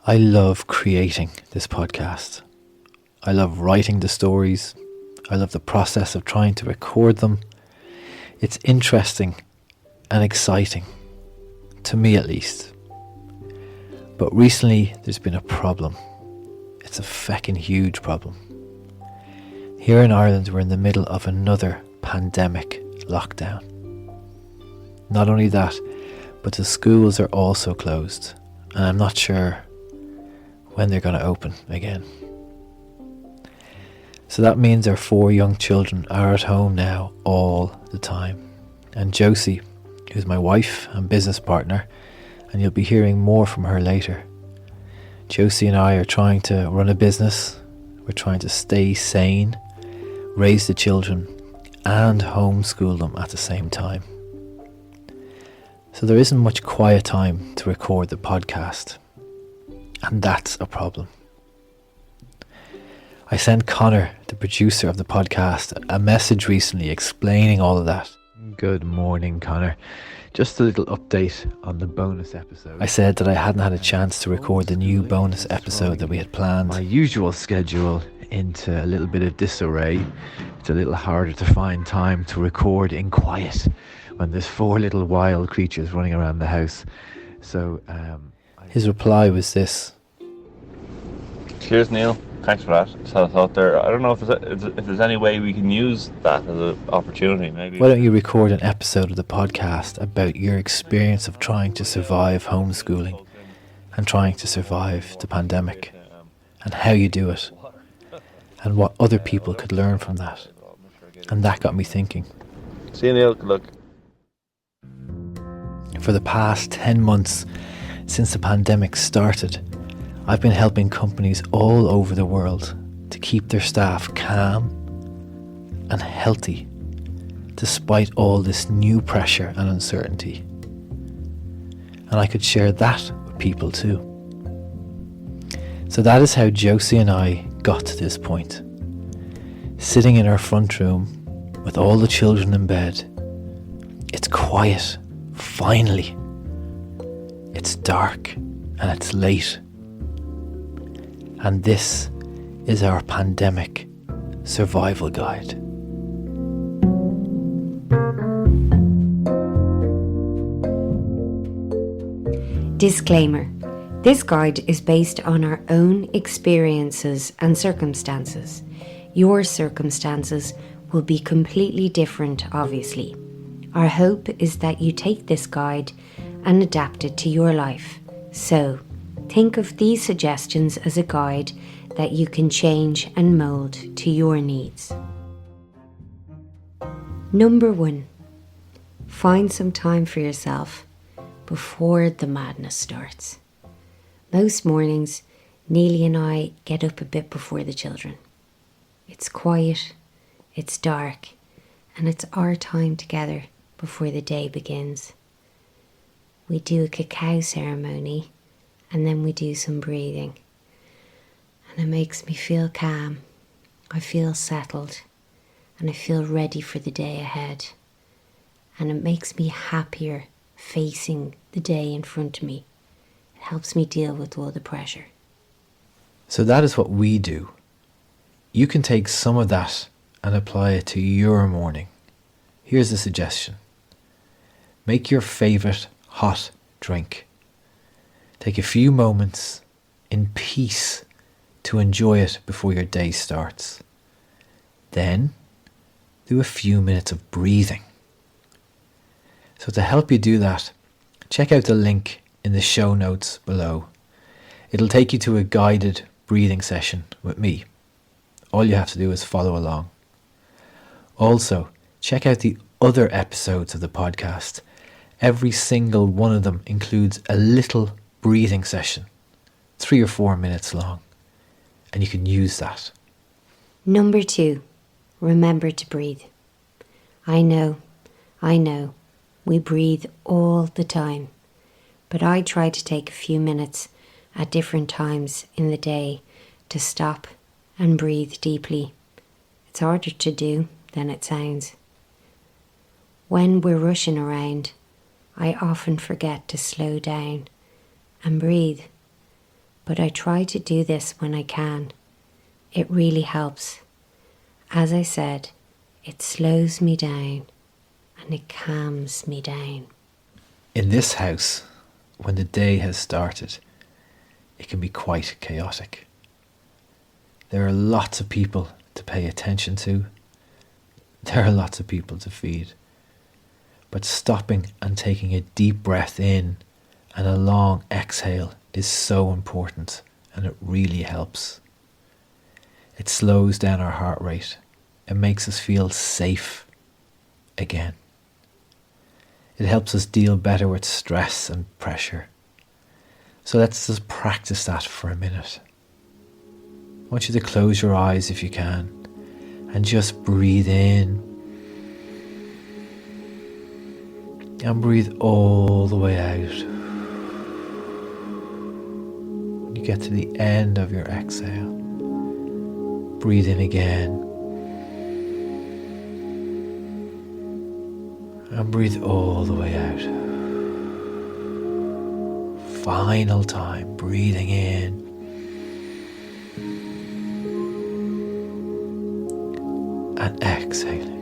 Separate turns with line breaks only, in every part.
I love creating this podcast. I love writing the stories. I love the process of trying to record them. It's interesting and exciting, to me at least. But recently there's been a problem. It's a feckin' huge problem. Here in Ireland we're in the middle of another pandemic lockdown. Not only that, but the schools are also closed, and I'm not sure when they're going to open again. So that means our 4 young children are at home now all the time. And Josie, who's my wife and business partner, and you'll be hearing more from her later. Josie and I are trying to run a business. We're trying to stay sane, raise the children, and homeschool them at the same time. So there isn't much quiet time to record the podcast. And that's a problem. I sent Conor, the producer of the podcast, a message recently explaining all of that. Good morning, Conor. Just a little update on the bonus episode. I said that I hadn't had a chance to record the new bonus episode that we had planned. My usual schedule into a little bit of disarray. It's a little harder to find time to record in quiet when there's 4 little wild creatures running around the house. So his reply was this.
Cheers, Niall. Thanks for that. So I thought there, I don't know if there's any way we can use that as an opportunity, maybe.
Why don't you record an episode of the podcast about your experience of trying to survive homeschooling and trying to survive the pandemic, and how you do it, and what other people could learn from that. And that got me thinking.
See you, Niall. Good luck.
For the past 10 months since the pandemic started, I've been helping companies all over the world to keep their staff calm and healthy despite all this new pressure and uncertainty. And I could share that with people too. So that is how Josie and I got to this point. Sitting in our front room with all the children in bed. It's quiet, finally. It's dark and it's late. And this is our pandemic survival guide.
Disclaimer. This guide is based on our own experiences and circumstances. Your circumstances will be completely different, obviously. Our hope is that you take this guide and adapt it to your life. So, think of these suggestions as a guide that you can change and mould to your needs. Number 1. Find some time for yourself before the madness starts. Most mornings, Niall and I get up a bit before the children. It's quiet, it's dark, and it's our time together before the day begins. We do a cacao ceremony, and then we do some breathing. And it makes me feel calm. I feel settled. And I feel ready for the day ahead. And it makes me happier facing the day in front of me. It helps me deal with all the pressure.
So that is what we do. You can take some of that and apply it to your morning. Here's a suggestion. Make your favourite hot drink. Take a few moments in peace to enjoy it before your day starts. Then do a few minutes of breathing. So to help you do that, check out the link in the show notes below. It'll take you to a guided breathing session with me. All you have to do is follow along. Also, check out the other episodes of the podcast. Every single one of them includes a little breathing session, 3 or 4 minutes long, and you can use that.
Number 2, remember to breathe. I know, we breathe all the time, but I try to take a few minutes at different times in the day to stop and breathe deeply. It's harder to do than it sounds. When we're rushing around, I often forget to slow down and breathe. but I try to do this when I can. It really helps. As I said, it slows me down and it calms me down.
In this house, when the day has started, it can be quite chaotic. There are lots of people to pay attention to. There are lots of people to feed. But stopping and taking a deep breath in and a long exhale is so important, and it really helps. It slows down our heart rate. It makes us feel safe again. It helps us deal better with stress and pressure. So let's just practice that for a minute. I want you to close your eyes if you can and just breathe in and breathe all the way out. When you get to the end of your exhale, breathe in again and breathe all the way out. Final time, breathing in and exhaling.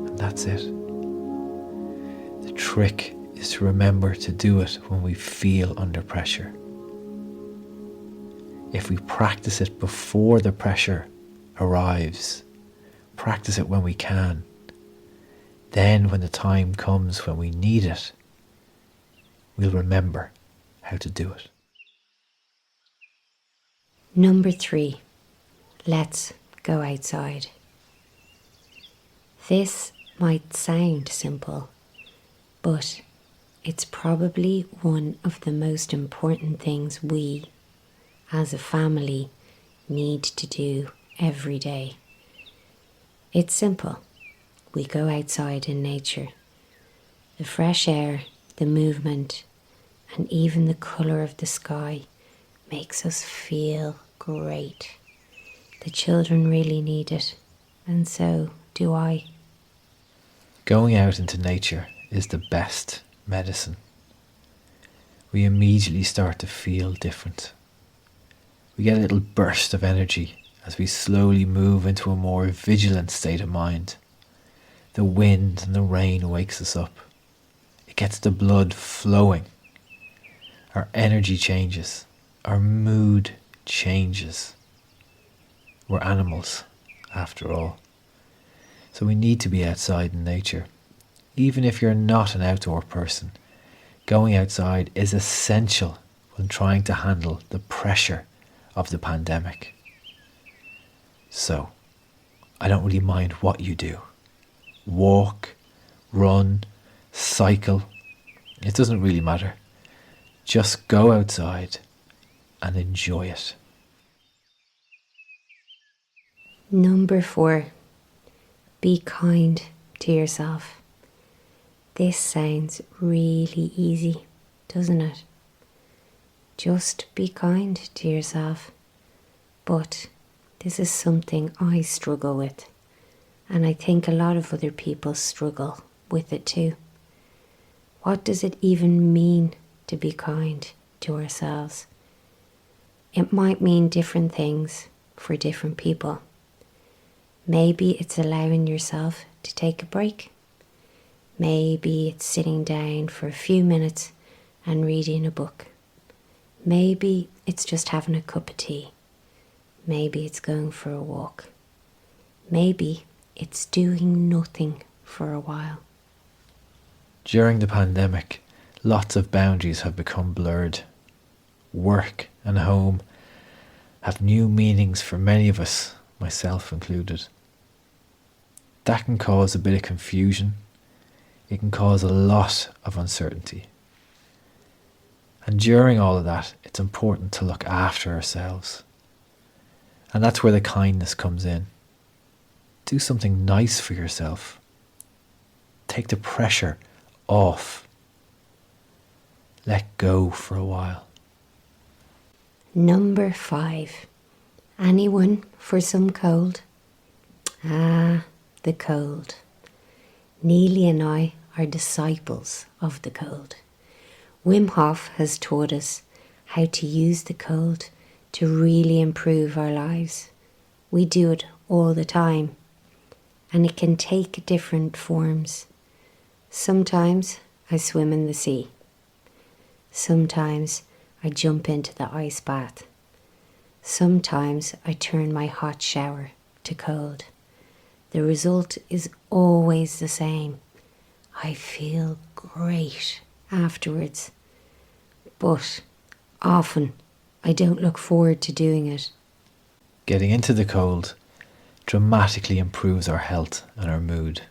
And that's it. The trick is to remember to do it when we feel under pressure. If we practice it before the pressure arrives, practice it when we can, then when the time comes when we need it, we'll remember how to do it.
Number 3, let's go outside. This might sound simple, but it's probably one of the most important things we, as a family, need to do every day. It's simple. We go outside in nature. The fresh air, the movement, and even the colour of the sky makes us feel great. The children really need it, and so do I.
Going out into nature is the best medicine. We immediately start to feel different. We get a little burst of energy as we slowly move into a more vigilant state of mind. The wind and the rain wakes us up. It gets the blood flowing. Our energy changes. Our mood changes. We're animals, after all. So we need to be outside in nature. Even if you're not an outdoor person, going outside is essential when trying to handle the pressure of the pandemic. So, I don't really mind what you do. Walk, run, cycle. It doesn't really matter. Just go outside and enjoy it.
Number 4, be kind to yourself. This sounds really easy, doesn't it? Just be kind to yourself. But this is something I struggle with, and I think a lot of other people struggle with it too. What does it even mean to be kind to ourselves? It might mean different things for different people. Maybe it's allowing yourself to take a break. Maybe it's sitting down for a few minutes and reading a book. Maybe it's just having a cup of tea. Maybe it's going for a walk. Maybe it's doing nothing for a while.
During the pandemic, lots of boundaries have become blurred. Work and home have new meanings for many of us, myself included. That can cause a bit of confusion. It can cause a lot of uncertainty. And during all of that, it's important to look after ourselves. And that's where the kindness comes in. Do something nice for yourself. Take the pressure off. Let go for a while.
Number 5, anyone for some cold? Ah, the cold. Niall and I are disciples of the cold. Wim Hof has taught us how to use the cold to really improve our lives. We do it all the time, and it can take different forms. Sometimes I swim in the sea. Sometimes I jump into the ice bath. Sometimes I turn my hot shower to cold. The result is always the same. I feel great afterwards, but often I don't look forward to doing it.
Getting into the cold dramatically improves our health and our mood.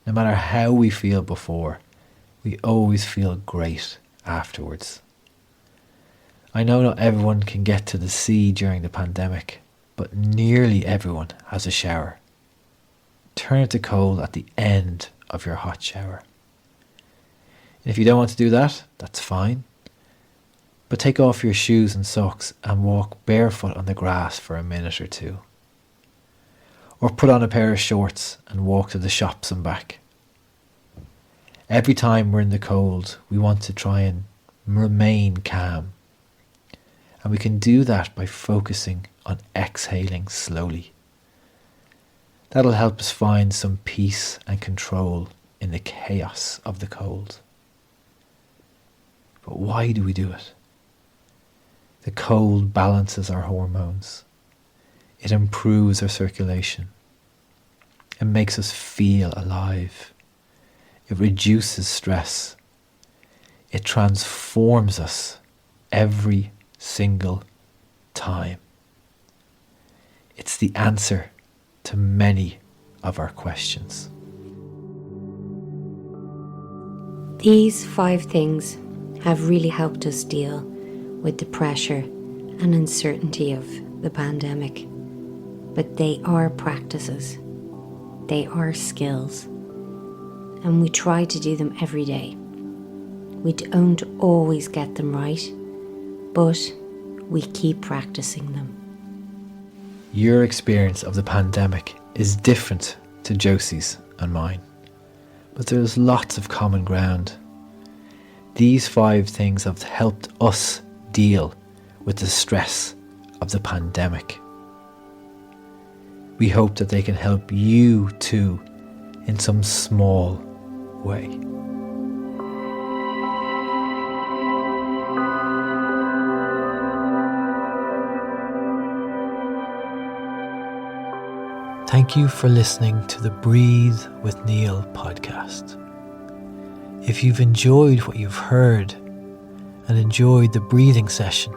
No matter how we feel before, we always feel great afterwards. I know not everyone can get to the sea during the pandemic, but nearly everyone has a shower. Turn it to cold at the end of your hot shower. And if you don't want to do that, that's fine. But take off your shoes and socks and walk barefoot on the grass for a minute or two. Or put on a pair of shorts and walk to the shops and back. Every time we're in the cold, we want to try and remain calm. And we can do that by focusing on exhaling slowly. That'll help us find some peace and control in the chaos of the cold. But why do we do it? The cold balances our hormones. It improves our circulation. It makes us feel alive. It reduces stress. It transforms us every single time. It's the answer to many of our questions.
These 5 things have really helped us deal with the pressure and uncertainty of the pandemic. But they are practices. They are skills. And we try to do them every day. We don't always get them right, but we keep practicing them.
Your experience of the pandemic is different to Josie's and mine, but there's lots of common ground. These 5 things have helped us deal with the stress of the pandemic. We hope that they can help you too in some small way. Thank you for listening to the Breathe with Niall podcast. If you've enjoyed what you've heard and enjoyed the breathing session,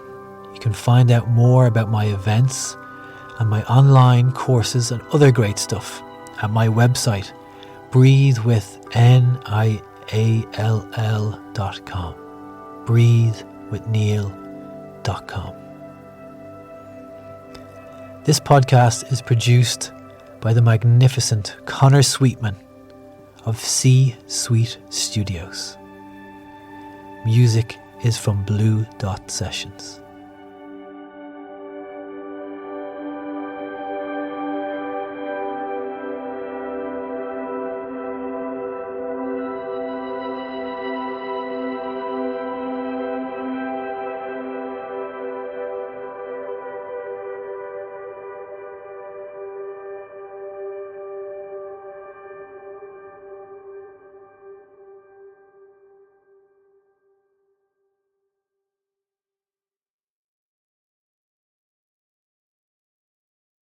you can find out more about my events and my online courses and other great stuff at my website, breathewithniall.com. breathewithniall.com. This podcast is produced by the magnificent Conor Sweetman of C Suite Studios. Music is from Blue Dot Sessions.